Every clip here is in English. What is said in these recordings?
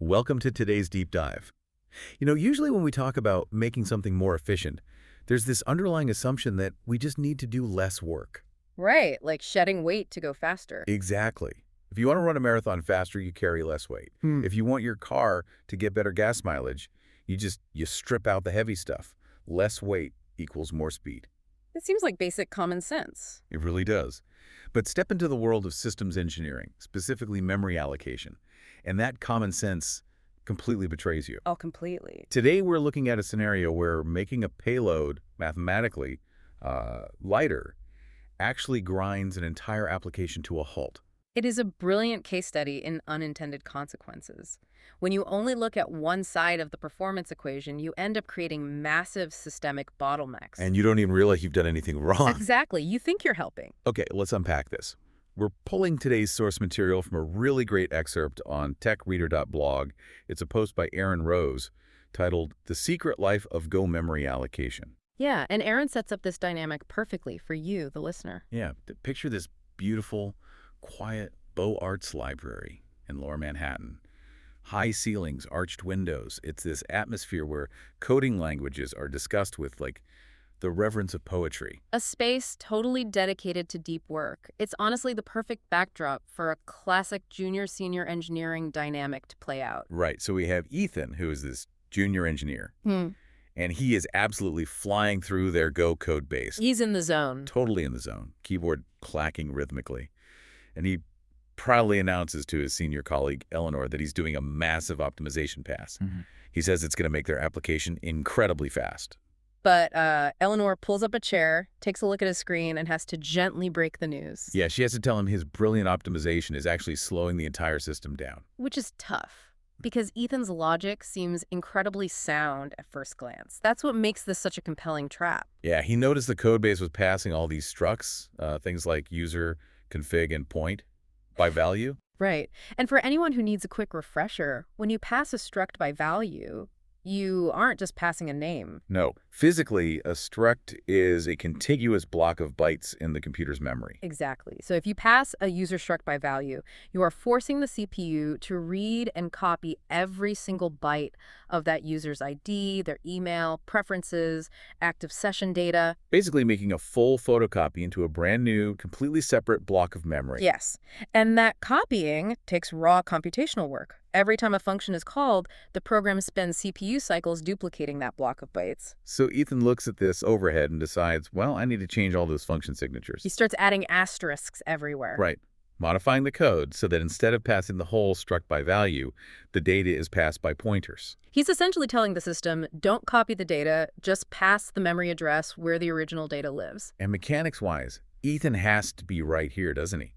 Welcome to today's deep dive. Usually when we talk about making something more efficient, there's this underlying assumption that we just need to do less work. Right, like shedding weight to go faster. Exactly. If you want to run a marathon faster, you carry less weight. If you want your car to get better gas mileage, you strip out the heavy stuff. Less weight equals more speed. It seems like basic common sense. It really does. But step into the world of systems engineering, specifically memory allocation, and that common sense completely betrays you. Oh, completely. Today, we're looking at a scenario where making a payload mathematically lighter actually grinds an entire application to a halt. It is a brilliant case study in unintended consequences. When you only look at one side of the performance equation, you end up creating massive systemic bottlenecks. And you don't even realize you've done anything wrong. Exactly. You think you're helping. Okay, let's unpack this. We're pulling today's source material from a really great excerpt on tech-reader.blog. It's a post by Aaron Rose titled "The Secret Life of Go Memory Allocation." Yeah, and Aaron sets up this dynamic perfectly for you, the listener. Yeah, picture this beautiful, quiet Beaux Arts library in Lower Manhattan. High ceilings, arched windows. It's this atmosphere where coding languages are discussed with, the reverence of poetry. A space totally dedicated to deep work. It's honestly the perfect backdrop for a classic junior-senior engineering dynamic to play out. Right, so we have Ethan, who is this junior engineer, and he is absolutely flying through their Go code base. He's in the zone. Totally in the zone, keyboard clacking rhythmically. And he proudly announces to his senior colleague, Eleanor, that he's doing a massive optimization pass. He says it's going to make their application incredibly fast. But Eleanor pulls up a chair, takes a look at his screen, and has to gently break the news. Yeah, she has to tell him his brilliant optimization is actually slowing the entire system down. Which is tough, because Ethan's logic seems incredibly sound at first glance. That's what makes this such a compelling trap. Yeah, he noticed the code base was passing all these structs, things like user, config, and point, by value. Right. And for anyone who needs a quick refresher, when you pass a struct by value, you aren't just passing a name. No. Physically, a struct is a contiguous block of bytes in the computer's memory. Exactly. So if you pass a user struct by value, you are forcing the CPU to read and copy every single byte of that user's ID, their email, preferences, active session data. Basically making a full photocopy into a brand new, completely separate block of memory. Yes. And that copying takes raw computational work. Every time a function is called, the program spends CPU cycles duplicating that block of bytes. So Ethan looks at this overhead and decides, well, I need to change all those function signatures. He starts adding asterisks everywhere. Right. Modifying the code so that instead of passing the whole struct by value, the data is passed by pointers. He's essentially telling the system, don't copy the data, just pass the memory address where the original data lives. And mechanics-wise, Ethan has to be right here, doesn't he?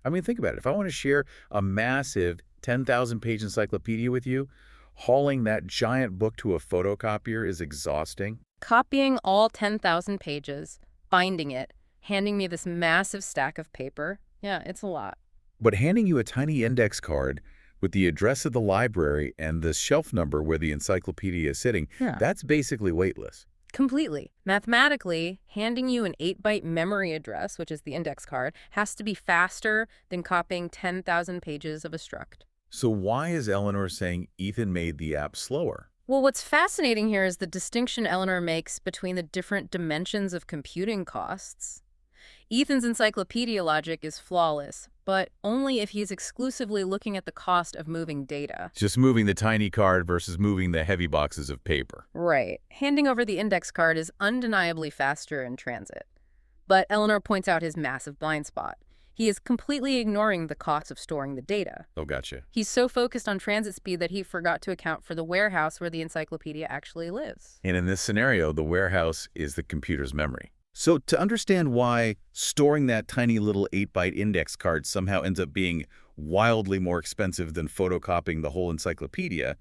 I mean, think about it. If I want to share a massive 10,000-page encyclopedia with you, hauling that giant book to a photocopier is exhausting. Copying all 10,000 pages, binding it, handing me this massive stack of paper. Yeah, it's a lot. But handing you a tiny index card with the address of the library and the shelf number where the encyclopedia is sitting, that's basically weightless. Completely. Mathematically, handing you an 8-byte memory address, which is the index card, has to be faster than copying 10,000 pages of a struct. So why is Eleanor saying Ethan made the app slower? Well, what's fascinating here is the distinction Eleanor makes between the different dimensions of computing costs. Ethan's encyclopedia logic is flawless, but only if he's exclusively looking at the cost of moving data. Just moving the tiny card versus moving the heavy boxes of paper. Right. Handing over the index card is undeniably faster in transit. But Eleanor points out his massive blind spot. He is completely ignoring the cost of storing the data. Oh, gotcha. He's so focused on transit speed that he forgot to account for the warehouse where the encyclopedia actually lives. And in this scenario, the warehouse is the computer's memory. So to understand why storing that tiny little 8-byte index card somehow ends up being wildly more expensive than photocopying the whole encyclopedia,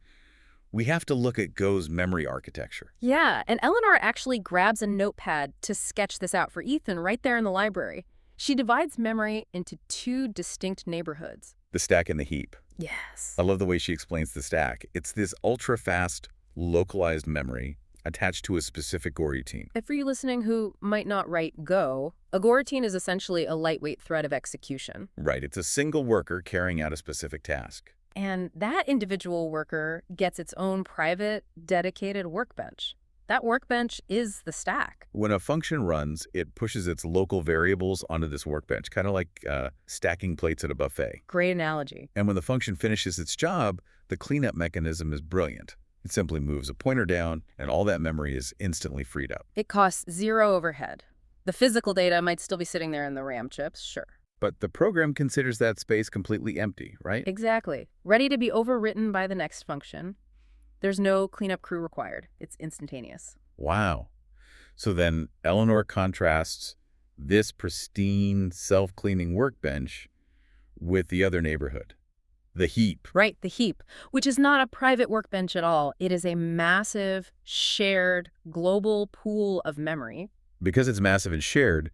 we have to look at Go's memory architecture. Yeah, and Eleanor actually grabs a notepad to sketch this out for Ethan right there in the library. She divides memory into two distinct neighborhoods. The stack and the heap. Yes. I love the way she explains the stack. It's this ultra-fast, localized memory attached to a specific goroutine. And for you listening who might not write Go, a goroutine is essentially a lightweight thread of execution. Right. It's a single worker carrying out a specific task. And that individual worker gets its own private, dedicated workbench. That workbench is the stack. When a function runs, it pushes its local variables onto this workbench, kind of like stacking plates at a buffet. Great analogy. And when the function finishes its job, the cleanup mechanism is brilliant. It simply moves a pointer down, and all that memory is instantly freed up. It costs zero overhead. The physical data might still be sitting there in the RAM chips, sure. But the program considers that space completely empty, right? Exactly. Ready to be overwritten by the next function. There's no cleanup crew required. It's instantaneous. Wow. So then Eleanor contrasts this pristine, self-cleaning workbench with the other neighborhood, the heap. Right, the heap, which is not a private workbench at all. It is a massive, shared, global pool of memory. Because it's massive and shared,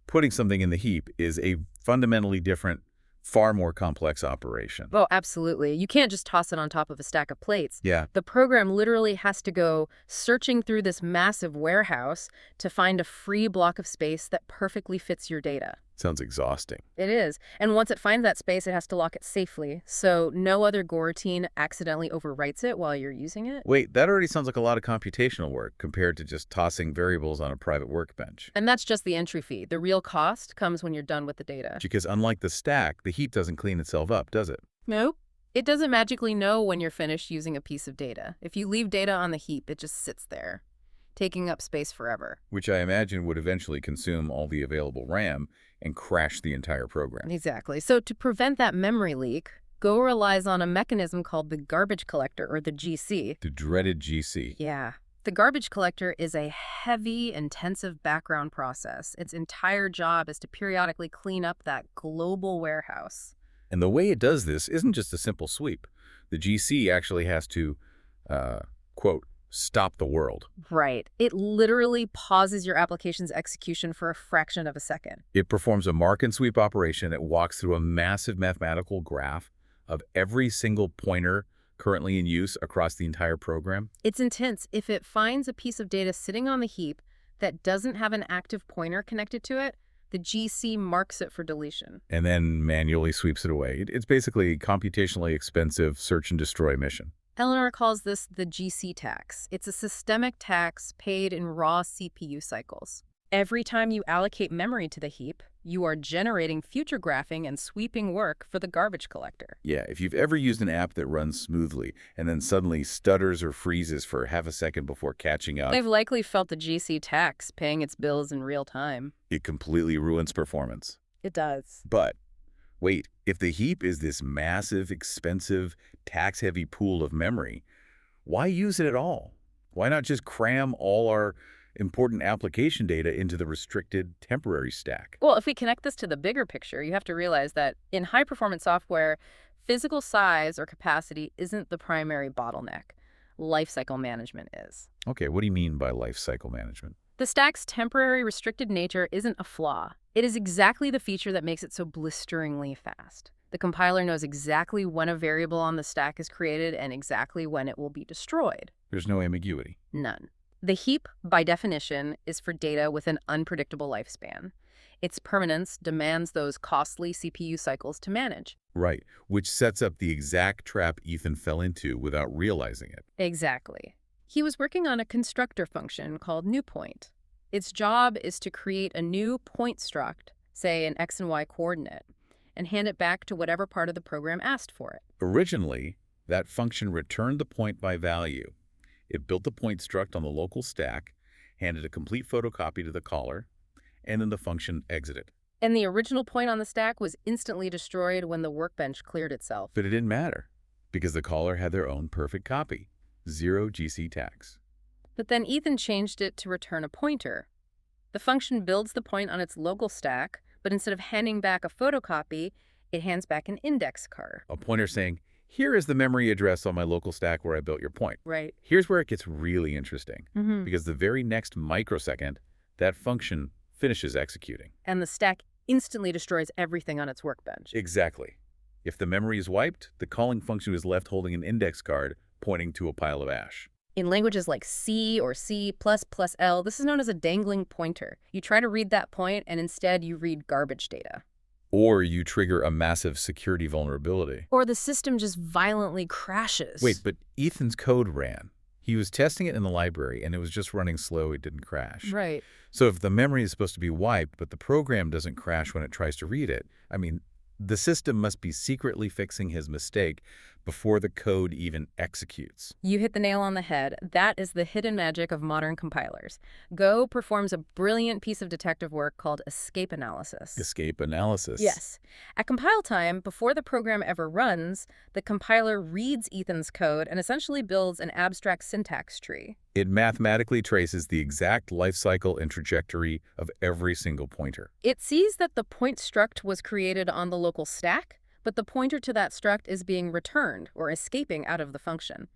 putting something in the heap is a fundamentally different, far more complex operation. Oh, absolutely. You can't just toss it on top of a stack of plates. Yeah. The program literally has to go searching through this massive warehouse to find a free block of space that perfectly fits your data. Sounds exhausting. It is. And once it finds that space, it has to lock it safely, so no other Goroutine accidentally overwrites it while you're using it. Wait, that already sounds like a lot of computational work compared to just tossing variables on a private workbench. And that's just the entry fee. The real cost comes when you're done with the data. Because unlike the stack, the heap doesn't clean itself up, does it? Nope. It doesn't magically know when you're finished using a piece of data. If you leave data on the heap, it just sits there, taking up space forever. Which I imagine would eventually consume all the available RAM and crash the entire program. Exactly. So to prevent that memory leak, Go relies on a mechanism called the garbage collector, or the GC. The dreaded GC. Yeah. The garbage collector is a heavy, intensive background process. Its entire job is to periodically clean up that global warehouse. And the way it does this isn't just a simple sweep. The GC actually has to, quote, stop the world. Right. It literally pauses your application's execution for a fraction of a second. It performs a mark and sweep operation. It walks through a massive mathematical graph of every single pointer currently in use across the entire program. It's intense. If it finds a piece of data sitting on the heap that doesn't have an active pointer connected to it, the GC marks it for deletion. And then manually sweeps it away. It's basically a computationally expensive search and destroy mission. Eleanor calls this the GC tax. It's a systemic tax paid in raw CPU cycles. Every time you allocate memory to the heap, you are generating future graphing and sweeping work for the garbage collector. Yeah, if you've ever used an app that runs smoothly and then suddenly stutters or freezes for half a second before catching up, They've likely felt the GC tax paying its bills in real time. it completely ruins performance. It does. But wait, if the heap is this massive, expensive, tax-heavy pool of memory, why use it at all? Why not just cram all our important application data into the restricted temporary stack? Well, if we connect this to the bigger picture, you have to realize that in high-performance software, physical size or capacity isn't the primary bottleneck. Lifecycle management is. Okay, what do you mean by lifecycle management? The stack's temporary restricted nature isn't a flaw. It is exactly the feature that makes it so blisteringly fast. The compiler knows exactly when a variable on the stack is created and exactly when it will be destroyed. There's no ambiguity. None. The heap, by definition, is for data with an unpredictable lifespan. Its permanence demands those costly CPU cycles to manage. Right, which sets up the exact trap Ethan fell into without realizing it. Exactly. He was working on a constructor function called newPoint. Its job is to create a new point struct, say an x and y coordinate, and hand it back to whatever part of the program asked for it. Originally, that function returned the point by value. It built the point struct on the local stack, handed a complete photocopy to the caller, and then the function exited. And the original point on the stack was instantly destroyed when the workbench cleared itself. But it didn't matter, because the caller had their own perfect copy. Zero GC tax. But then Ethan changed it to return a pointer. The function builds the point on its local stack, but instead of handing back a photocopy, it hands back an index card. A pointer saying, here is the memory address on my local stack where I built your point. Right. Here's where it gets really interesting, Mm-hmm. because the very next microsecond, that function finishes executing. And the stack instantly destroys everything on its workbench. Exactly. If the memory is wiped, the calling function is left holding an index card pointing to a pile of ash. In languages like C or C++L, this is known as a dangling pointer. You try to read that point, and instead you read garbage data. Or you trigger a massive security vulnerability. Or the system just violently crashes. Wait, but Ethan's code ran. He was testing it in the library, and it was just running slow. It didn't crash. Right. So if the memory is supposed to be wiped, but the program doesn't crash when it tries to read it, I mean, the system must be secretly fixing his mistake before the code even executes. You hit the nail on the head. That is the hidden magic of modern compilers. Go performs a brilliant piece of detective work called escape analysis. Escape analysis. Yes. At compile time, before the program ever runs, the compiler reads Ethan's code and essentially builds an abstract syntax tree. It mathematically traces the exact life cycle and trajectory of every single pointer. It sees that the point struct was created on the local stack, but the pointer to that struct is being returned or escaping out of the function.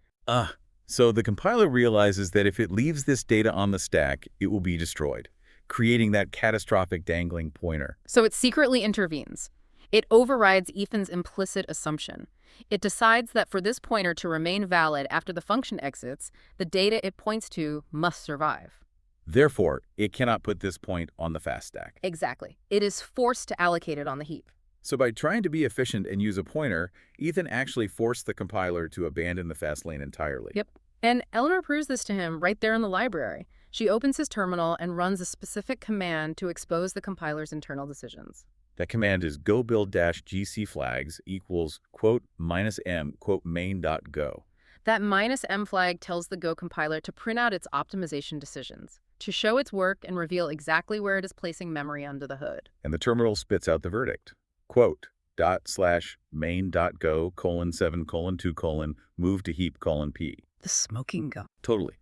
So the compiler realizes that if it leaves this data on the stack, it will be destroyed, creating that catastrophic dangling pointer. So it secretly intervenes. It overrides Ethan's implicit assumption. It decides that for this pointer to remain valid after the function exits, the data it points to must survive. Therefore, it cannot put this point on the fast stack. Exactly. It is forced to allocate it on the heap. So by trying to be efficient and use a pointer, Ethan actually forced the compiler to abandon the fast lane entirely. Yep. And Eleanor proves this to him right there in the library. She opens his terminal and runs a specific command to expose the compiler's internal decisions. That command is go build-gc flags equals quote -m quote main.go. That -m flag tells the Go compiler to print out its optimization decisions, to show its work and reveal exactly where it is placing memory under the hood. And the terminal spits out the verdict. Quote, ./main.go :7:2 move to heap :p. The smoking gun. Totally.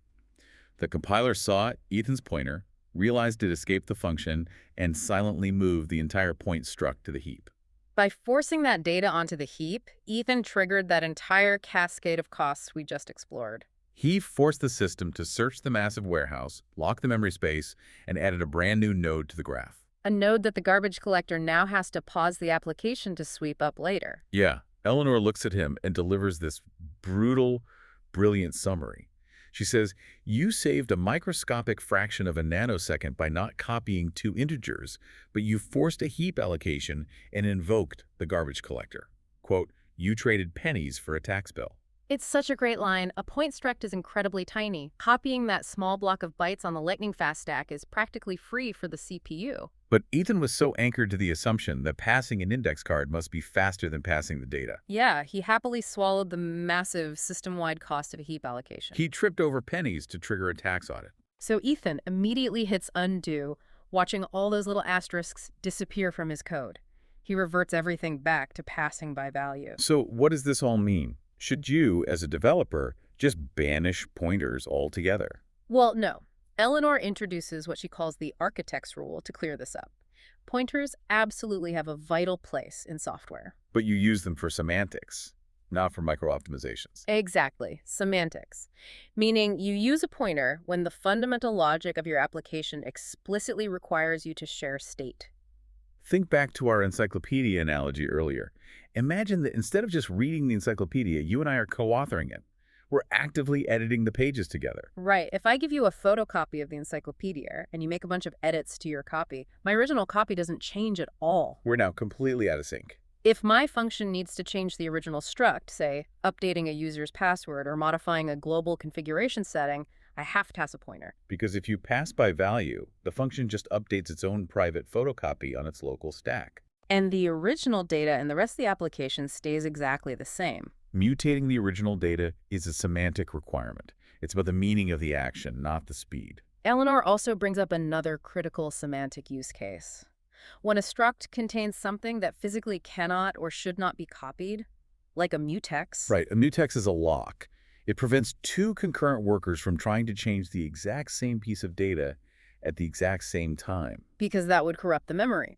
The compiler saw Ethan's pointer, realized it escaped the function, and silently moved the entire point struct to the heap. By forcing that data onto the heap, Ethan triggered that entire cascade of costs we just explored. He forced the system to search the massive warehouse, lock the memory space, and added a brand new node to the graph. A node that the garbage collector now has to pause the application to sweep up later. Yeah, Eleanor looks at him and delivers this brutal, brilliant summary. She says, you saved a microscopic fraction of a nanosecond by not copying two integers, but you forced a heap allocation and invoked the garbage collector. Quote, you traded pennies for a tax bill. It's such a great line. A point struct is incredibly tiny. Copying that small block of bytes on the lightning fast stack is practically free for the CPU. But Ethan was so anchored to the assumption that passing an index card must be faster than passing the data. Yeah, he happily swallowed the massive system-wide cost of a heap allocation. He tripped over pennies to trigger a tax audit. So Ethan immediately hits undo, watching all those little asterisks disappear from his code. He reverts everything back to passing by value. So what does this all mean? Should you, as a developer, just banish pointers altogether? Well, no. Eleanor introduces what she calls the architect's rule to clear this up. Pointers absolutely have a vital place in software. But you use them for semantics, not for micro-optimizations. Exactly. Semantics. Meaning you use a pointer when the fundamental logic of your application explicitly requires you to share state. Think back to our encyclopedia analogy earlier. Imagine that instead of just reading the encyclopedia, you and I are co-authoring it. We're actively editing the pages together. Right. If I give you a photocopy of the encyclopedia and you make a bunch of edits to your copy, my original copy doesn't change at all. We're now completely out of sync. If my function needs to change the original struct, say, updating a user's password or modifying a global configuration setting, I have to pass a pointer. Because if you pass by value, the function just updates its own private photocopy on its local stack. And the original data and the rest of the application stays exactly the same. Mutating the original data is a semantic requirement. It's about the meaning of the action, not the speed. Eleanor also brings up another critical semantic use case. When a struct contains something that physically cannot or should not be copied, like a mutex. Right, a mutex is a lock. It prevents two concurrent workers from trying to change the exact same piece of data at the exact same time. Because that would corrupt the memory.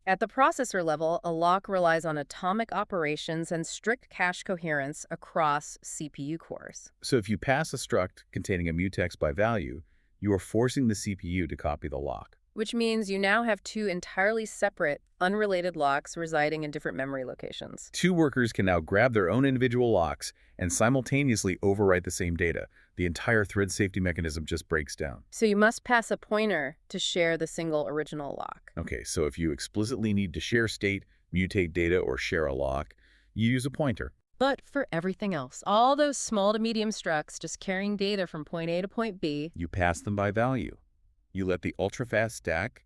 At the processor level, a lock relies on atomic operations and strict cache coherence across CPU cores. So if you pass a struct containing a mutex by value, you are forcing the CPU to copy the lock. Which means you now have two entirely separate, unrelated locks residing in different memory locations. Two workers can now grab their own individual locks and simultaneously overwrite the same data. The entire thread safety mechanism just breaks down. So you must pass a pointer to share the single original lock. Okay, so if you explicitly need to share state, mutate data, or share a lock, you use a pointer. But for everything else, all those small to medium structs just carrying data from point A to point B, You pass them by value. You let the ultra-fast stack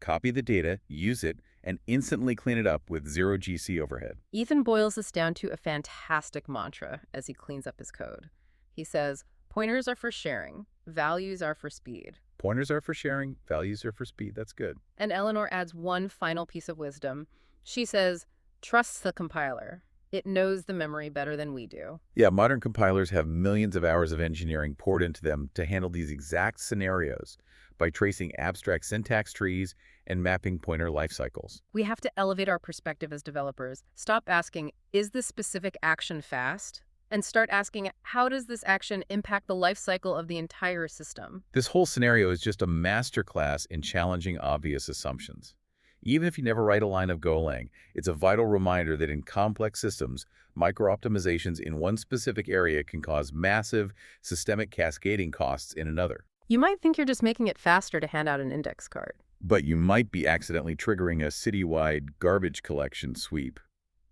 copy the data, use it, and instantly clean it up with zero GC overhead. Ethan boils this down to a fantastic mantra as he cleans up his code. He says, pointers are for sharing, values are for speed. Pointers are for sharing, values are for speed. That's good. And Eleanor adds one final piece of wisdom. She says, trust the compiler. It knows the memory better than we do. Yeah, modern compilers have millions of hours of engineering poured into them to handle these exact scenarios by tracing abstract syntax trees and mapping pointer life cycles. We have to elevate our perspective as developers. Stop asking, is this specific action fast? And start asking, how does this action impact the life cycle of the entire system? This whole scenario is just a masterclass in challenging obvious assumptions. Even if you never write a line of Golang, it's a vital reminder that in complex systems, micro-optimizations in one specific area can cause massive systemic cascading costs in another. You might think you're just making it faster to hand out an index card. But you might be accidentally triggering a citywide garbage collection sweep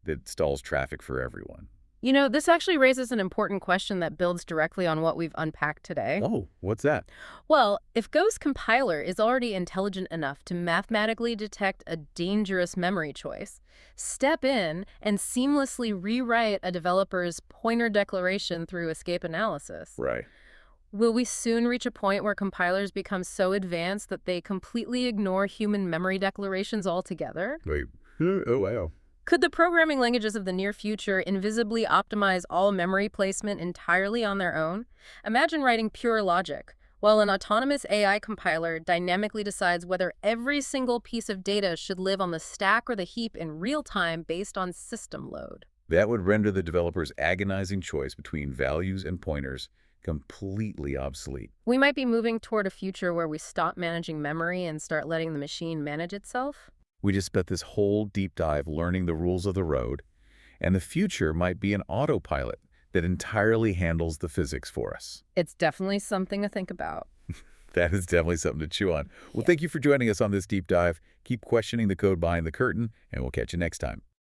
that stalls traffic for everyone. You know, this actually raises an important question that builds directly on what we've unpacked today. Oh, what's that? Well, if Go's compiler is already intelligent enough to mathematically detect a dangerous memory choice, step in and seamlessly rewrite a developer's pointer declaration through escape analysis. Right. Will we soon reach a point where compilers become so advanced that they completely ignore human memory declarations altogether? Wait. Oh, wow. Could the programming languages of the near future invisibly optimize all memory placement entirely on their own? Imagine writing pure logic, while an autonomous AI compiler dynamically decides whether every single piece of data should live on the stack or the heap in real time based on system load. That would render the developer's agonizing choice between values and pointers completely obsolete. We might be moving toward a future where we stop managing memory and start letting the machine manage itself. We just spent this whole deep dive learning the rules of the road, and the future might be an autopilot that entirely handles the physics for us. It's definitely something to think about. That is definitely something to chew on. Well, thank you for joining us on this deep dive. Keep questioning the code behind the curtain, and we'll catch you next time.